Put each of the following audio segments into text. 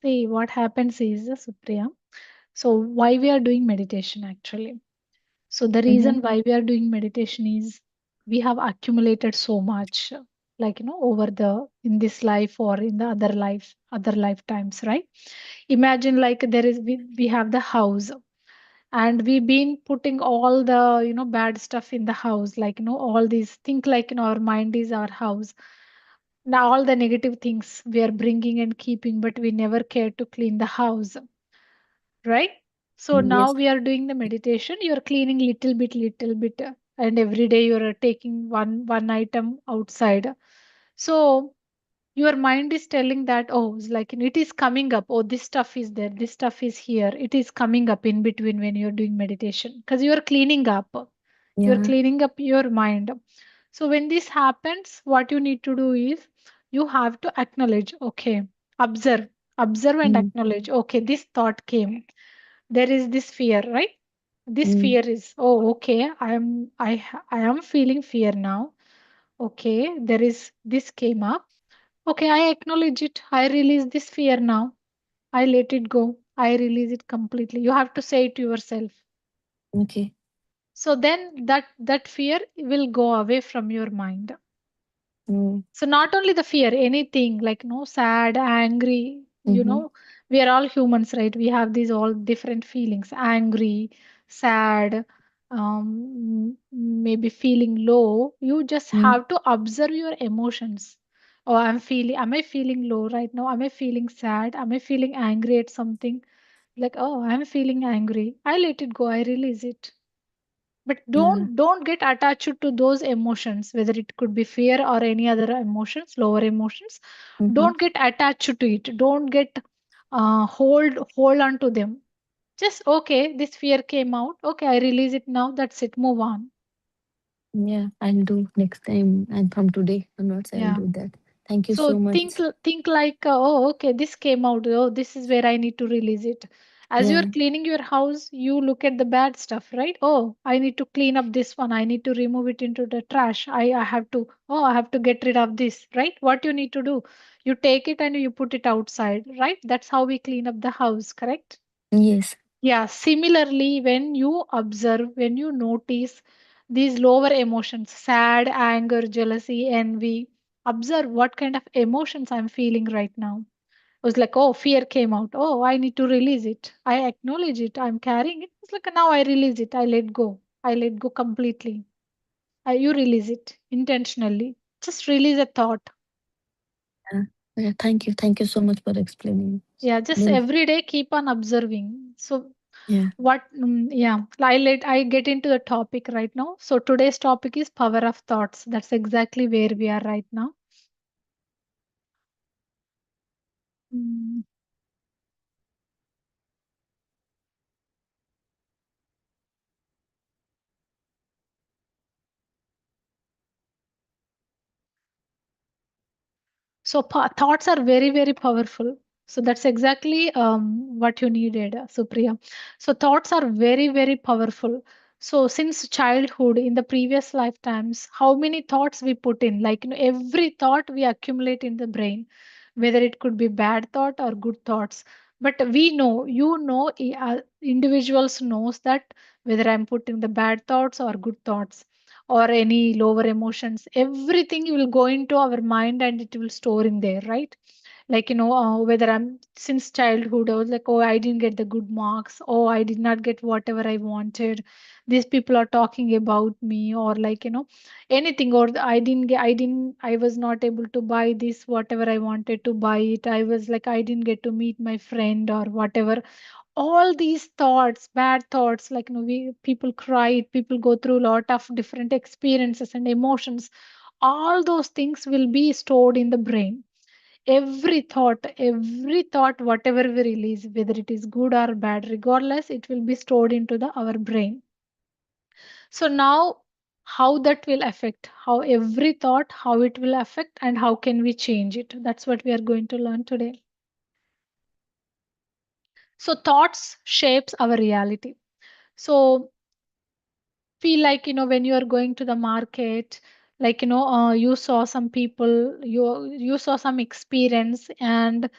See, what happens is, Supriya, so why we are doing meditation actually? So the Mm-hmm. reason why we are doing meditation is we have accumulated so much, like over the in this life or in the other life, other lifetimes, right? Imagine like we have the house, and we've been putting all the bad stuff in the house, like all these think like our mind is our house. Now all the negative things we are bringing and keeping, but we never care to clean the house, right? So now Yes. we are doing the meditation. You're cleaning little bit, and every day you're taking one item outside. So your mind is telling that, oh, it's like it is coming up. Oh, this stuff is there. This stuff is here. It is coming up in between when you're doing meditation because you are cleaning up. You're Yeah. cleaning up your mind. So when this happens, what you need to do is you have to acknowledge. Okay, observe, observe and Mm. acknowledge. Okay, this thought came, there is this fear, right? This Mm. fear is, oh, okay, I am feeling fear now. Okay, there is this came up. Okay, I acknowledge it. I release this fear now. I let it go. I release it completely. You have to say it to yourself. Okay. So then that fear will go away from your mind. Mm. So not only the fear, anything like no sad, angry, Mm-hmm. we are all humans, right? We have these all different feelings, angry, sad, maybe feeling low. You just Mm. have to observe your emotions. Oh, am I feeling low right now? Am I feeling sad? Am I feeling angry at something? Like, oh, I'm feeling angry. I let it go. I release it. But Yeah. don't get attached to those emotions, whether it could be fear or any other emotions, lower emotions. Mm-hmm. Don't get attached to it. Don't get hold on to them. Just okay, this fear came out. Okay, I release it now. That's it. Move on. Yeah, I'll do next time, and from today onwards, I will Yeah. do that. Thank you So so much. think like, oh, okay, this came out. Oh, this is where I need to release it. As you're Yeah. cleaning your house, you look at the bad stuff, right? Oh, I need to clean up this one. I need to remove it into the trash. I have to, oh, I have to get rid of this, right? What you need to do, you take it and you put it outside, right? That's how we clean up the house, correct? Yes. Yeah, similarly, when you observe, when you notice these lower emotions, sad, anger, jealousy, envy, observe what kind of emotions I'm feeling right now. It was like, oh, fear came out. Oh, I need to release it. I acknowledge it. I'm carrying it. It's like now I release it. I let go. I let go completely. You release it intentionally. Just release a thought. Yeah. Yeah. Thank you. Thank you so much for explaining. Yeah, just Well, every day keep on observing. So yeah. yeah, I get into the topic right now. So today's topic is power of thoughts. That's exactly where we are right now. Mm. So thoughts are very, very powerful. So that's exactly what you needed, Supriya. So thoughts are very, very powerful. So since childhood, in the previous lifetimes, how many thoughts we put in? Like every thought we accumulate in the brain, whether it could be bad thought or good thoughts. But we know, individuals knows that whether I'm putting the bad thoughts or good thoughts or any lower emotions, everything will go into our mind and it will store in there, right? Like whether I'm since childhood I was like, oh, I didn't get the good marks, oh, I did not get whatever I wanted, these people are talking about me, or like anything, or I was not able to buy this whatever I wanted to buy it, I was like I didn't get to meet my friend or whatever. All these thoughts, bad thoughts, like we people cry, people go through a lot of different experiences and emotions, all those things will be stored in the brain. Every thought whatever we release, whether it is good or bad, regardless, it will be stored into the our brain. So now how that will affect, how every thought, how it will affect, and how can we change it, that's what we are going to learn today. So thoughts shapes our reality. So feel like when you are going to the market, like you saw some people, you saw some experience, and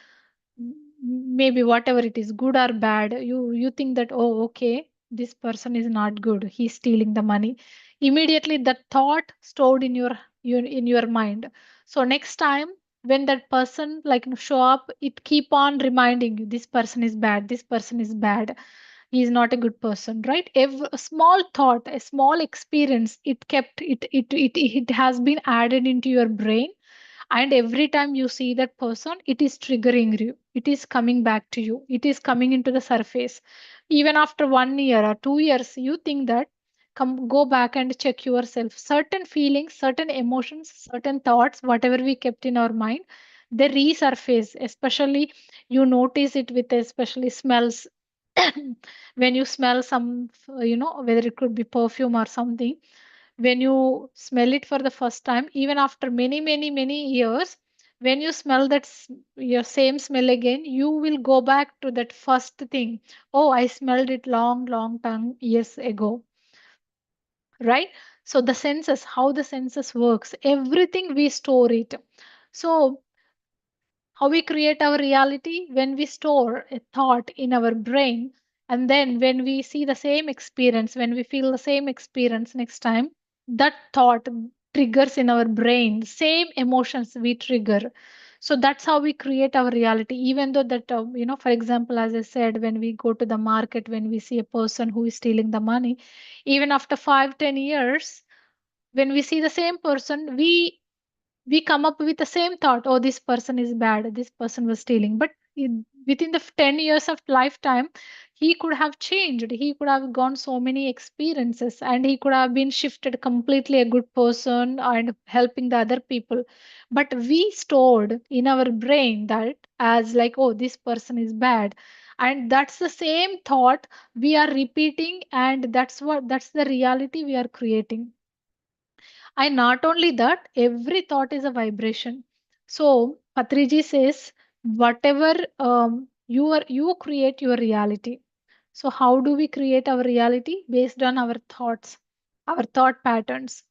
maybe whatever it is, good or bad, you think that, oh, okay, this person is not good, he's stealing the money. Immediately that thought stored in your mind. So next time when that person like show up, it keep on reminding you, this person is bad, this person is bad, he is not a good person, right? A small thought, a small experience, it has been added into your brain, and every time you see that person, it is triggering you, it is coming back to you, it is coming into the surface. Even after 1 year or 2 years, you think that, come, go back and check yourself. Certain feelings, certain emotions, certain thoughts, whatever we kept in our mind, they resurface. Especially you notice it with especially smells. When you smell some, whether it could be perfume or something, when you smell it for the first time, even after many many many years, when you smell that your same smell again, you will go back to that first thing. Oh, I smelled it long long time years ago, right? So the senses, how the senses works, everything we store it. So how we create our reality? When we store a thought in our brain, and then when we see the same experience, when we feel the same experience next time, that thought triggers in our brain same emotions we trigger. So that's how we create our reality. Even though that, for example, as I said, when we go to the market, when we see a person who is stealing the money, even after 5-10 years, when we see the same person, we come up with the same thought, oh, this person is bad, this person was stealing. But within the 10 years of lifetime, he could have changed, he could have gone so many experiences, and he could have been shifted completely a good person and helping the other people. But we stored in our brain that as like, oh, this person is bad, and that's the same thought we are repeating, and that's the reality we are creating. And not only that, every thought is a vibration. So Patriji says, whatever you create your reality. So how do we create our reality? Based on our thoughts, our thought patterns.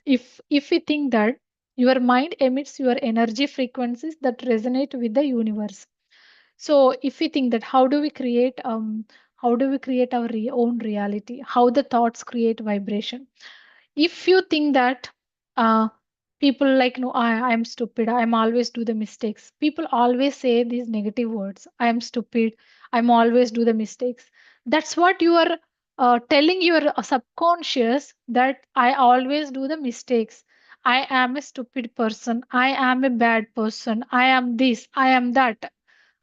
If we think that your mind emits your energy frequencies that resonate with the universe. So if we think that, how do we create our own reality? How the thoughts create vibration? If you think that uh, people like, no, I'm stupid, I'm always do the mistakes, people always say these negative words, I am stupid, I'm always do the mistakes. That's what you are telling your subconscious, that I always do the mistakes, I am a stupid person, I am a bad person, I am this, I am that.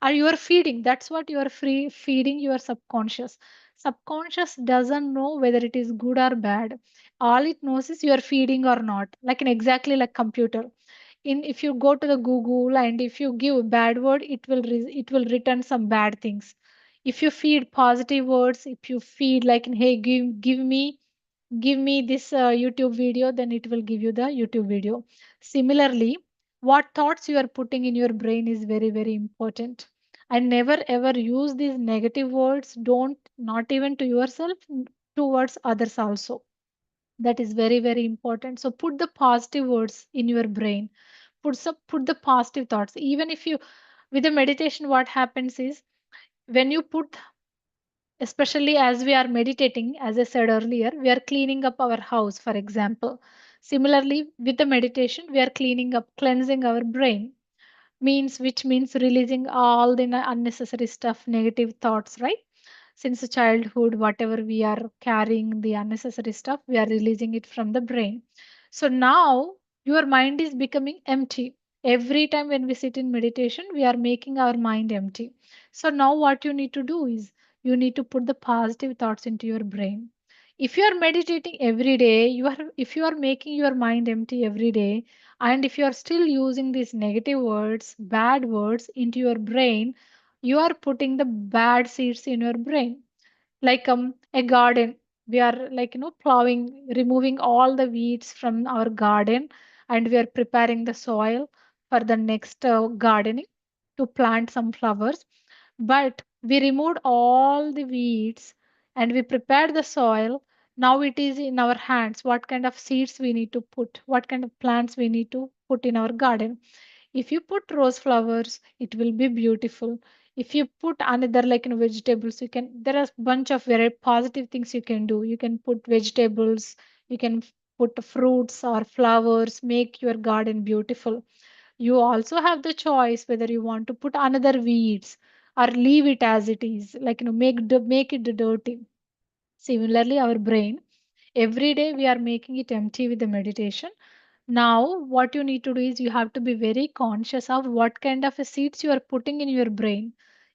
Are you are feeding, that's what you are free feeding your subconscious. Subconscious doesn't know whether it is good or bad. All it knows is you are feeding or not, like in exactly like computer. In If you go to the Google and if you give a bad word, it will return some bad things. If you feed positive words, if you feed like, hey, give me this YouTube video, then it will give you the YouTube video. Similarly, what thoughts you are putting in your brain is very very important. And never ever use these negative words, don't, not even to yourself, towards others also. That is very very important. So put the positive words in your brain, put the positive thoughts. Even if you, with the meditation, what happens is, when you put, especially as we are meditating, as I said earlier, we are cleaning up our house, for example. Similarly, with the meditation, we are cleaning up, cleansing our brain, means, which means releasing all the unnecessary stuff, negative thoughts, right? Since childhood, whatever we are carrying, the unnecessary stuff, we are releasing it from the brain. So now your mind is becoming empty. Every time when we sit in meditation, we are making our mind empty. So now what you need to do is, you need to put the positive thoughts into your brain. If you are meditating every day, if you are making your mind empty every day, and if you are still using these negative words, bad words into your brain, you are putting the bad seeds in your brain. Like a garden, we are like, plowing, removing all the weeds from our garden, and we are preparing the soil for the next gardening, to plant some flowers. But we removed all the weeds and we prepared the soil. Now it is in our hands what kind of seeds we need to put, what kind of plants we need to put in our garden. If you put rose flowers, it will be beautiful. If you put another like vegetables, you can, there are bunch of very positive things you can do. You can put vegetables, you can put fruits or flowers, make your garden beautiful. You also have the choice whether you want to put another weeds or leave it as it is, like make it dirty. Similarly, our brain, every day we are making it empty with the meditation. Now, what you need to do is you have to be very conscious of what kind of a seeds you are putting in your brain.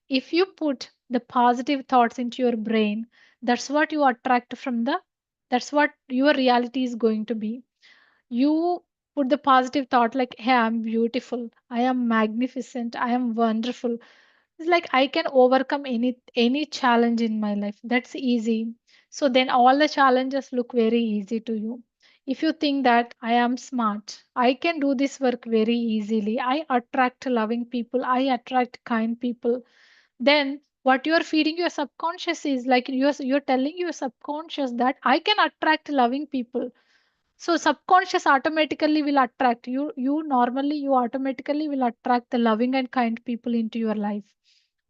If you put the positive thoughts into your brain, that's what you attract from the, that's what your reality is going to be. You put the positive thought like, hey, I'm beautiful, I am magnificent, I am wonderful. It's like I can overcome any challenge in my life. That's easy. So then all the challenges look very easy to you. If you think that I am smart, I can do this work very easily, I attract loving people, I attract kind people, then what you are feeding your subconscious is like you're telling your subconscious that I can attract loving people. So subconscious automatically will attract you. You normally you automatically will attract the loving and kind people into your life.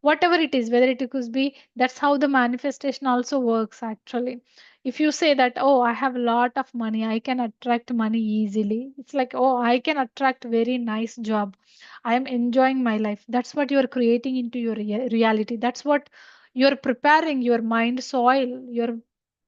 Whatever it is, whether it could be, that's how the manifestation also works actually. If you say that, oh, I have a lot of money, I can attract money easily. It's like, oh, I can attract very nice job. I am enjoying my life. That's what you are creating into your reality. That's what you're preparing your mind soil. You're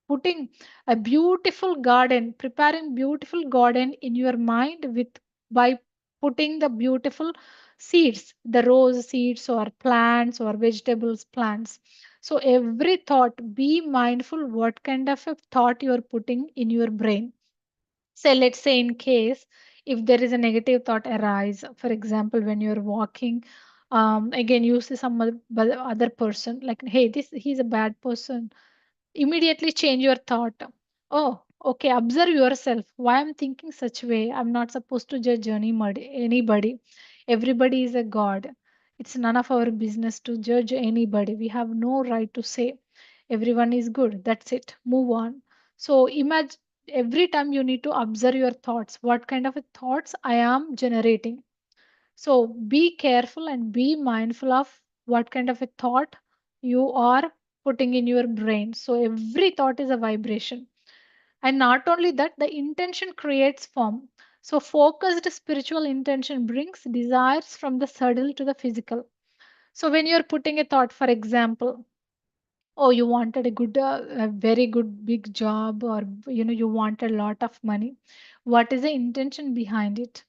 putting a beautiful garden, preparing beautiful garden in your mind with, by putting the beautiful seeds, the rose seeds or plants or vegetables plants. So every thought, be mindful what kind of a thought you are putting in your brain. Say, let's say in case if there is a negative thought arise, for example, when you're walking, again you see some other person like, hey, this he's a bad person, immediately change your thought. Oh, okay, observe yourself. Why I'm thinking such way? I'm not supposed to judge anybody. Everybody is a god. It's none of our business to judge anybody. We have no right to say everyone is good. That's it. Move on. So imagine every time you need to observe your thoughts. What kind of a thoughts I am generating? So be careful and be mindful of what kind of a thought you are putting in your brain. So every thought is a vibration. And not only that, the intention creates form. So focused spiritual intention brings desires from the subtle to the physical. So when you're putting a thought, for example, oh, you wanted a good, a very good big job, or you wanted a lot of money. What is the intention behind it?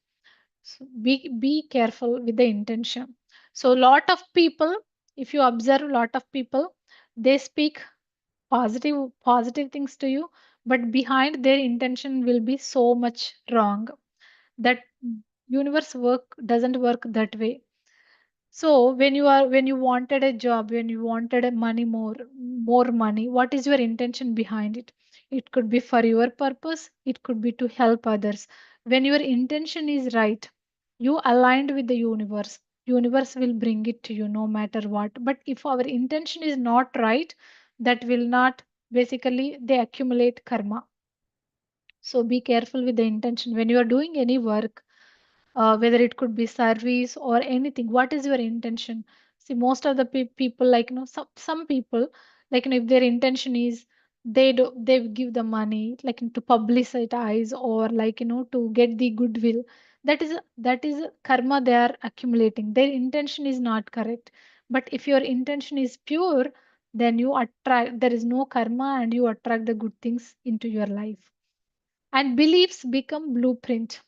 So be careful with the intention. So lot of people, if you observe a lot of people, they speak positive things to you, but behind their intention will be so much wrong. That universe work doesn't work that way. So when you wanted a job, when you wanted a money, more money, what is your intention behind it? It could be for your purpose, it could be to help others. When your intention is right, you aligned with the universe. Universe will bring it to you no matter what. But if our intention is not right, that will not, basically they accumulate karma. So be careful with the intention when you are doing any work, whether it could be service or anything. What is your intention? See, most of the people, like some people, like if their intention is they give the money like to publicize or like to get the goodwill. That is karma they are accumulating. Their intention is not correct. But if your intention is pure, then you attract, there is no karma and you attract the good things into your life. And beliefs become blueprint.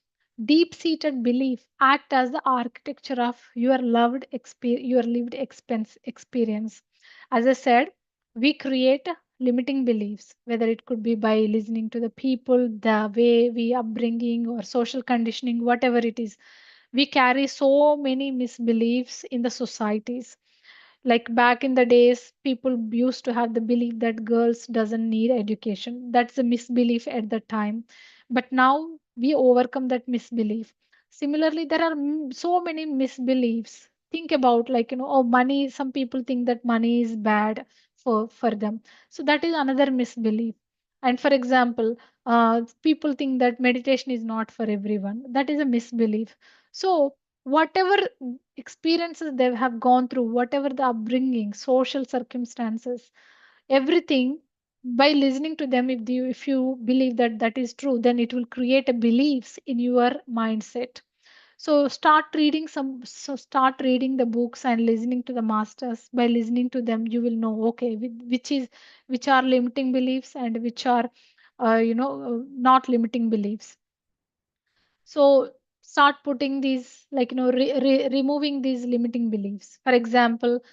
Deep seated belief act as the architecture of your lived experience. As I said, we create limiting beliefs, whether it could be by listening to the people, the way we upbringing or social conditioning, whatever it is. We carry so many misbeliefs in the societies. Like back in the days, people used to have the belief that girls doesn't need education. That's a misbelief at the time. But now we overcome that misbelief. Similarly, there are so many misbeliefs. Think about like, oh, money, some people think that money is bad for them. So that is another misbelief. And for example, people think that meditation is not for everyone. That is a misbelief. So whatever experiences they have gone through, whatever the upbringing, social circumstances, everything, by listening to them, if you believe that that is true, then it will create a beliefs in your mindset. So start reading the books and listening to the masters. By listening to them, you will know, okay, which are limiting beliefs and which are not limiting beliefs. So start putting these, removing these limiting beliefs. For example,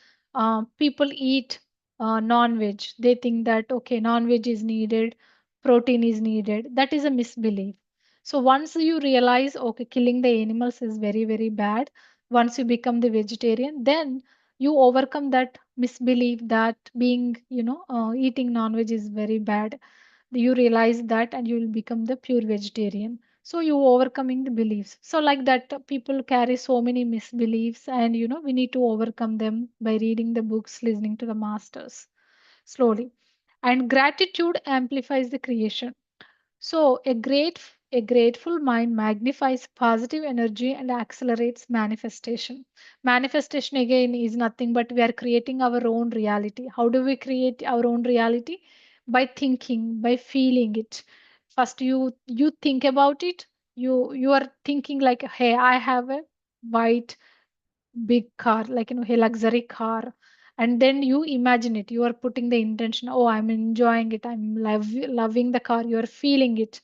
people eat non-veg. They think that, okay, non-veg is needed, protein is needed. That is a misbelief. So once you realize, okay, killing the animals is very, very bad, once you become the vegetarian, then you overcome that misbelief that being, eating non-veg is very bad. You realize that and you will become the pure vegetarian. So you overcoming the beliefs. So like that, people carry so many misbeliefs, and we need to overcome them by reading the books, listening to the masters slowly. And gratitude amplifies the creation. So a grateful mind magnifies positive energy and accelerates manifestation. Manifestation again is nothing but we are creating our own reality. How do we create our own reality? By thinking, by feeling it. First you think about it. You are thinking like, hey, I have a white big car, like a luxury car, and then you imagine it. You are putting the intention, oh, I'm enjoying it, I'm loving the car, you are feeling it.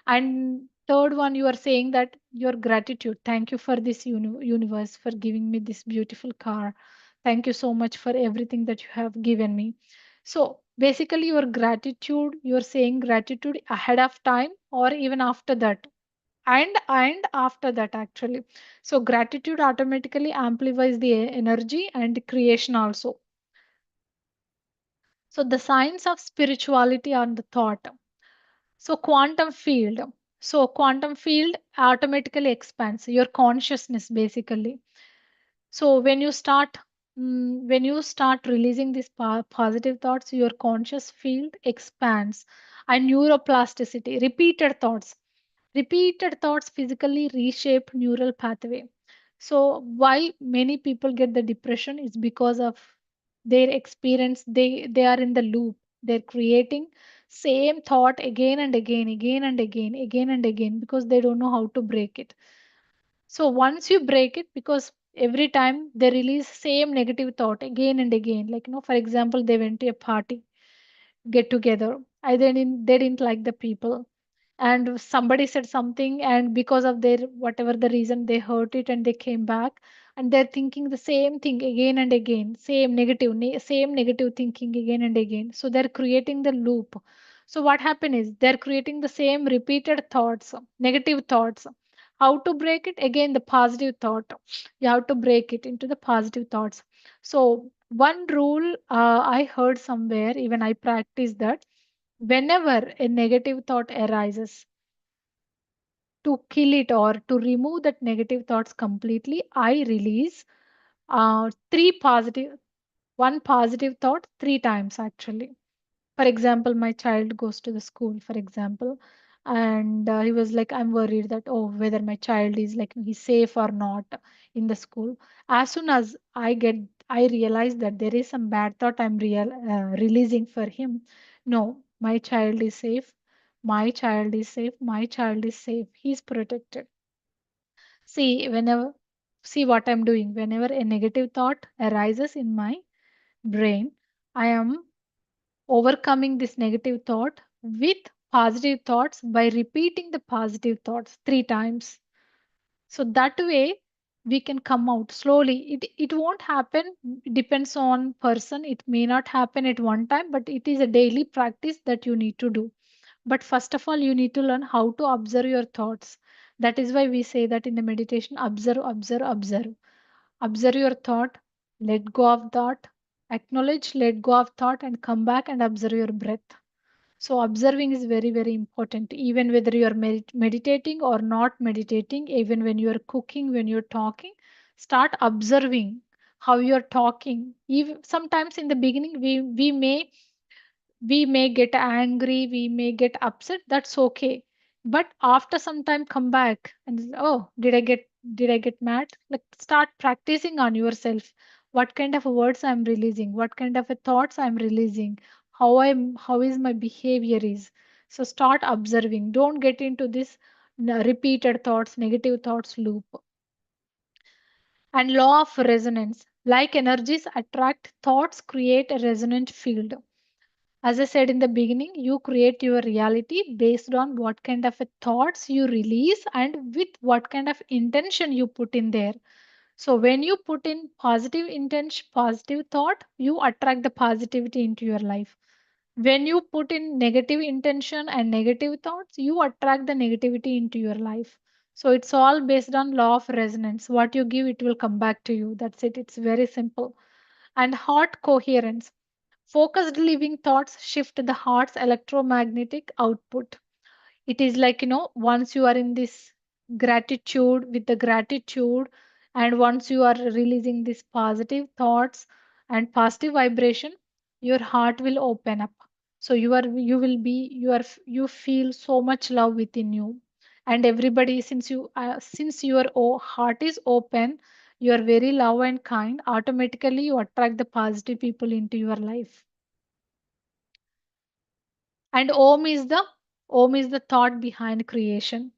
And third one, you are saying that your gratitude, thank you for this universe for giving me this beautiful car, thank you so much for everything that you have given me. So basically your gratitude, you're saying gratitude ahead of time or even after that, and after that actually. So gratitude automatically amplifies the energy and creation also. So the science of spirituality and the thought. So quantum field, so quantum field automatically expands your consciousness basically. So when you start releasing these positive thoughts, your conscious field expands. And neuroplasticity, repeated thoughts physically reshape neural pathway. So why many people get the depression is because of their experience. They are in the loop. They're creating same thought again and again, again and again, again and again, because they don't know how to break it. So once you break it, because every time they release same negative thought again and again, like for example, they went to a party, get together. They didn't like the people, and somebody said something, and because of their whatever the reason, they hurt it and they came back, and they're thinking the same thing again and again, same negative thinking again and again. So they're creating the loop. So what happened is they're creating the same repeated thoughts, negative thoughts. How to break it? Again, the positive thought. You have to break it into the positive thoughts. So one rule I heard somewhere, even I practice that, whenever a negative thought arises, to kill it or to remove that negative thoughts completely, I release three positive, one positive thought three times actually. For example, my child goes to the school, for example, and he was like, I'm worried that, oh, whether my child is like he's safe or not in the school. As soon as I realize that there is some bad thought I'm releasing for him. No, my child is safe, my child is safe, my child is safe, he's protected. See, see what I'm doing. Whenever a negative thought arises in my brain, I am overcoming this negative thought with positive thoughts by repeating the positive thoughts three times. So that way we can come out slowly. It won't happen, depends on person. It may not happen at one time, but it is a daily practice that you need to do. But first of all, you need to learn how to observe your thoughts. That is why we say that in the meditation, observe, observe, observe. Observe your thought, let go of thought, acknowledge, let go of thought, and come back and observe your breath. So, observing is very, very important, even whether you are meditating or not meditating, even when you are cooking, when you're talking, start observing how you're talking. Even sometimes in the beginning, we may get angry, we may get upset. That's okay. But after some time come back and oh, did I get mad? Like start practicing on yourself. What kind of words I'm releasing, what kind of thoughts I'm releasing, how is my behavior is. So start observing, don't get into this repeated thoughts, negative thoughts loop. And law of resonance, like energies attract, thoughts create a resonant field. As I said in the beginning, you create your reality based on what kind of a thoughts you release and with what kind of intention you put in there. So when you put in positive intention, positive thought, you attract the positivity into your life. When you put in negative intention and negative thoughts, you attract the negativity into your life. So it's all based on law of resonance. What you give, it will come back to you. That's it. It's very simple. And heart coherence. Focused living thoughts shift the heart's electromagnetic output. It is like, once you are in this gratitude with the gratitude, and once you are releasing these positive thoughts and positive vibration, your heart will open up. So you feel so much love within you. And everybody, since your heart is open, you are very love and kind, automatically you attract the positive people into your life. And om is the thought behind creation.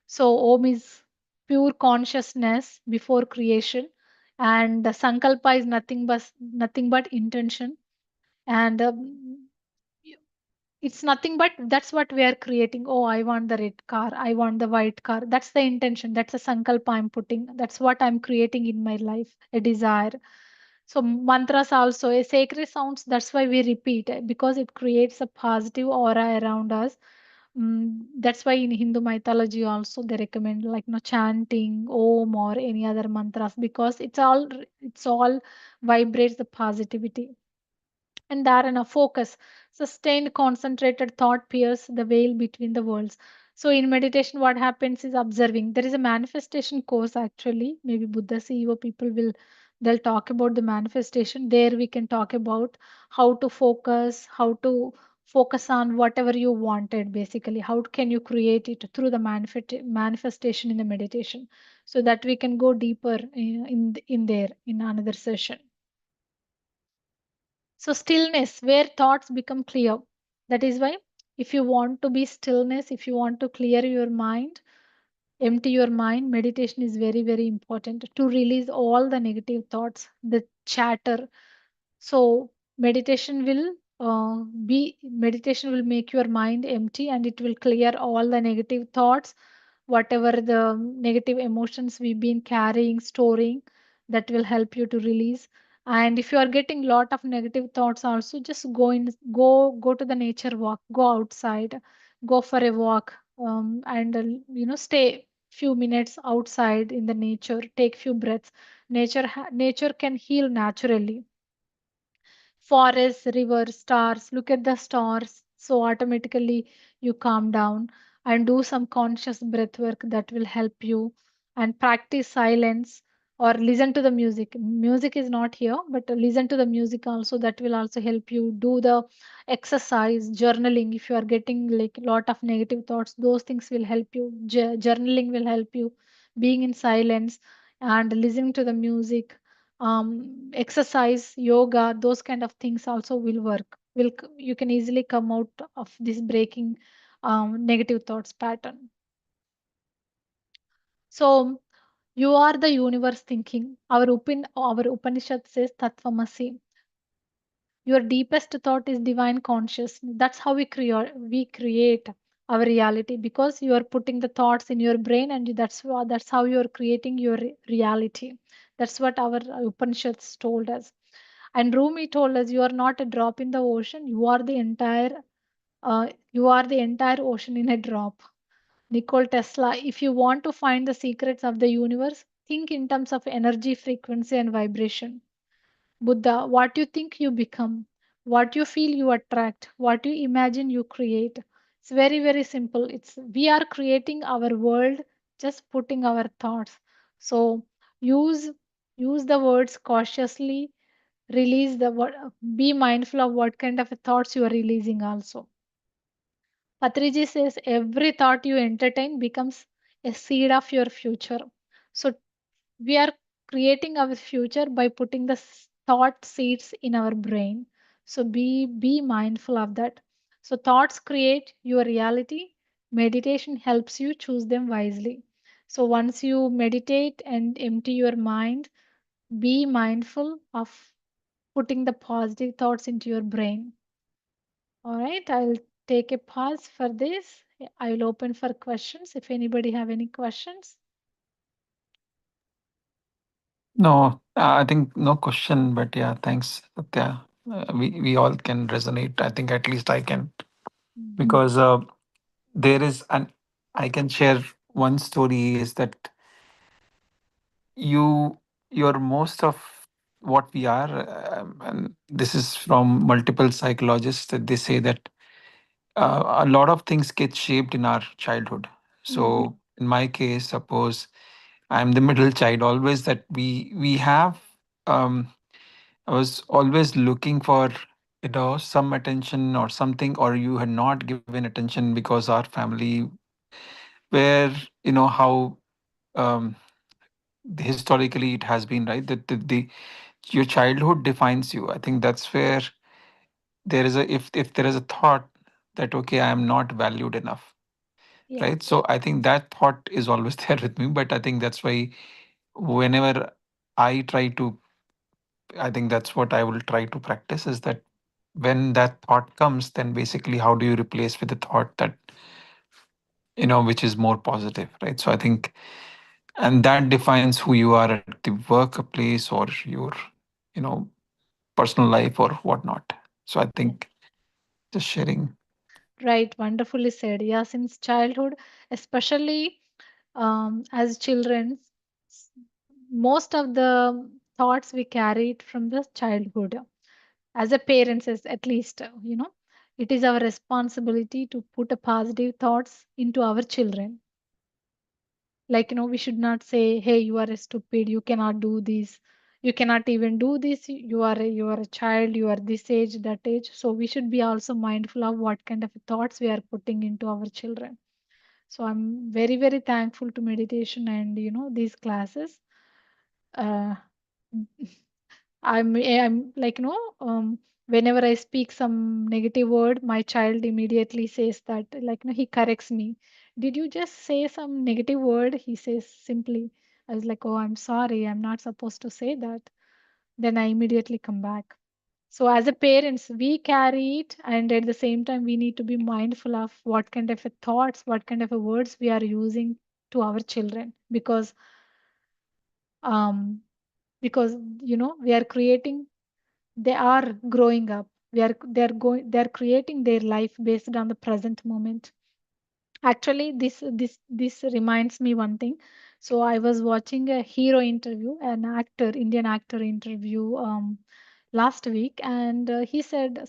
So Om is pure consciousness before creation, and the Sankalpa is nothing but intention, and it's nothing but that's what we are creating. Oh, I want the red car, I want the white car. That's the intention. That's a Sankalpa I'm putting. That's what I'm creating in my life, a desire. So mantras also a sacred sounds. That's why we repeat because it creates a positive aura around us. That's why in Hindu mythology also they recommend like no chanting Om or any other mantras because it's all vibrates the positivity. And dharana focus, sustained concentrated thought pierce the veil between the worlds. So in meditation what happens is observing. There is a manifestation course actually, maybe Buddha CEO people they'll talk about the manifestation. There we can talk about how to focus on whatever you wanted. Basically, how can you create it through the manifestation in the meditation, so that we can go deeper in there in another session. So, stillness, where thoughts become clear. That is why, if you want to be stillness, if you want to clear your mind, empty your mind, meditation is very, very important to release all the negative thoughts, the chatter. So, meditation will make your mind empty and it will clear all the negative thoughts, whatever the negative emotions we've been carrying, storing, that will help you to release. And if you are getting lot of negative thoughts also, just go to the nature walk, go outside, go for a walk, and stay few minutes outside in the nature, take few breaths. Nature can heal naturally. Forests, rivers, stars, look at the stars. So automatically you calm down and do some conscious breath work that will help you, and practice silence or listen to the music. Music is not here, but listen to the music also. That will also help you. Do the exercise, journaling. If you are getting like a lot of negative thoughts, those things will help you. Journaling will help you. Being in silence and listening to the music, exercise, yoga, those kind of things also will work. You can easily come out of this breaking negative thoughts pattern. So you are the universe thinking. Our Upanishad says Tattvamasi. Your deepest thought is divine consciousness. That's how we create our reality, because you are putting the thoughts in your brain, and that's how you are creating your reality. That's what our Upanishads told us. And Rumi told us, you are not a drop in the ocean, you are the entire ocean in a drop. Nikola Tesla, if you want to find the secrets of the universe, think in terms of energy, frequency, and vibration. Buddha, what you think you become, what you feel you attract, what you imagine you create. It's very, very simple. We are creating our world, just putting our thoughts. So use use the words cautiously, release the word, be mindful of what kind of thoughts you are releasing also. Patriji says every thought you entertain becomes a seed of your future. So we are creating our future by putting the thought seeds in our brain. So be mindful of that. So thoughts create your reality. Meditation helps you choose them wisely. So once you meditate and empty your mind, be mindful of putting the positive thoughts into your brain. All right, I'll take a pause for this. I will open for questions if anybody have any questions. No, I think no question, but yeah, thanks, Satya. We all can resonate. I think at least I can, Mhm. because there is an I can share one story is that you you're most of what we are, and this is from multiple psychologists that they say that a lot of things get shaped in our childhood. Mhm. So in my case, suppose I'm the middle child, always that we have. I was always looking for, some attention or something, or you had not given attention because our family, where how um, historically it has been, right, that your childhood defines you. I think that's where there is a if there is a thought that okay, I am not valued enough, Yeah. right? So I think that thought is always there with me, but I think that's why whenever I try to, I think that's what I will try to practice, is that when that thought comes, then basically how do you replace with the thought that which is more positive, right? So I think, and that defines who you are at the workplace or your you know personal life or whatnot. So I Yeah. think just sharing. Right. Wonderfully said. Yeah. Since childhood, especially as children, s- most of the thoughts we carried from the childhood. As a parents, as at least, it is our responsibility to put a positive thoughts into our children. Like, we should not say, hey, you are a stupid, you cannot do this, you cannot even do this, you are a child, you are this age, that age. So we should be also mindful of what kind of thoughts we are putting into our children. So I'm very, very thankful to meditation and these classes. uh, I'm like, whenever I speak some negative word, my child immediately says that, like, he corrects me. Did you just say some negative word? He says simply. I was like, oh, I'm sorry, I'm not supposed to say that. Then I immediately come back. So as a parents, we carry it, and at the same time, we need to be mindful of what kind of a thoughts, what kind of a words we are using to our children, um because we are creating, they are growing up, they're creating their life based on the present moment. Actually, this reminds me one thing. So I was watching a hero interview, an actor, Indian actor interview, last week, and he said,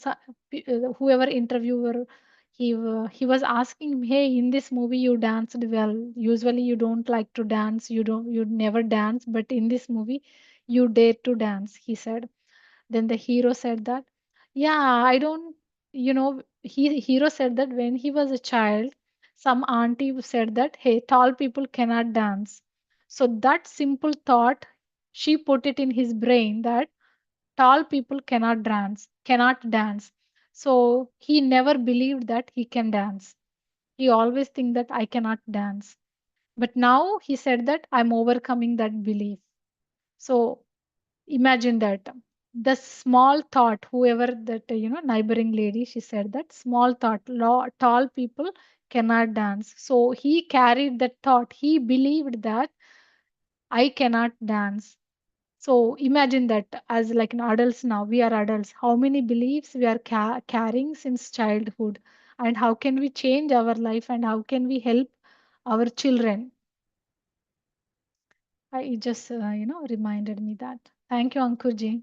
whoever interviewer, he was asking him, hey, in this movie you danced well. Usually you don't like to dance, you never dance, but in this movie you dare to dance, he said. Then the hero said that, yeah, I don't, hero said that when he was a child, some auntie said that, hey, tall people cannot dance. So that simple thought, she put it in his brain that tall people cannot dance. So he never believed that he can dance. He always think that I cannot dance. But now he said that I'm overcoming that belief. So imagine that the small thought, whoever that neighboring lady, she said that small thought, tall people cannot dance. So he carried that thought, he believed that I cannot dance. So imagine that as like an adults, now we are adults, how many beliefs we are carrying since childhood, and how can we change our life, and how can we help our children. It just reminded me that. Thank you, Ankurji.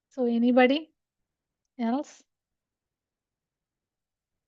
So anybody else?